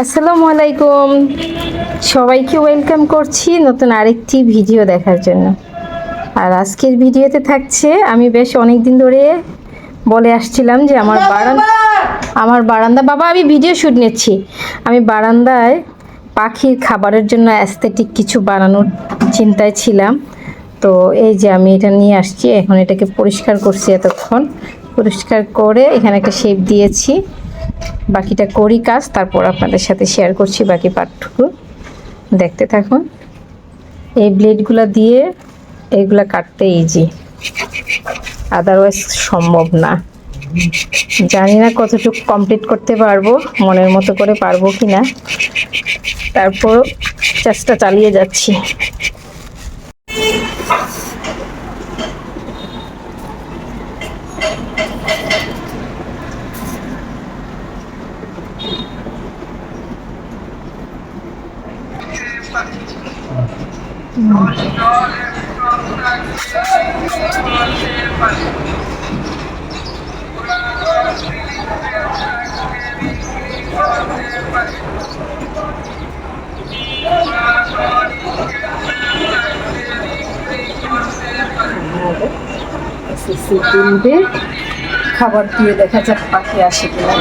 আসসালামু আলাইকুম, সবাইকে ওয়েলকাম করছি নতুন আরেকটি ভিডিও দেখার জন্য। আর আজকের ভিডিওতে থাকছে, আমি বেশ অনেক দিন ধরে বলে আসছিলাম যে আমার বারান্দা বাবা আমি ভিডিও শ্যুট নিচ্ছি। আমি বারান্দায় পাখির খাবারের জন্য অ্যাস্থেটিক কিছু বানানোর চিন্তায় ছিলাম। তো এই যে আমি এটা নিয়ে আসছি, এখন এটাকে পরিষ্কার করছি, এতক্ষণ পরিষ্কার করে এখানে একটা শেপ দিয়েছি। বাকিটা করি কাজ, তারপর আপনাদের সাথে শেয়ার করছি বাকি পার্টটুকু। দেখতে থাকুন। এই ব্লেডগুলো দিয়ে এইগুলা কাটতে ইজি, আদারওয়াইজ সম্ভব না। জানি না কতটুকু কমপ্লিট করতে পারবো, মনের মতো করে পারবো কি না, তারপর চেষ্টা চালিয়ে যাচ্ছি। খাবার দিয়ে দেখা যাক পাখি আসে কিনা।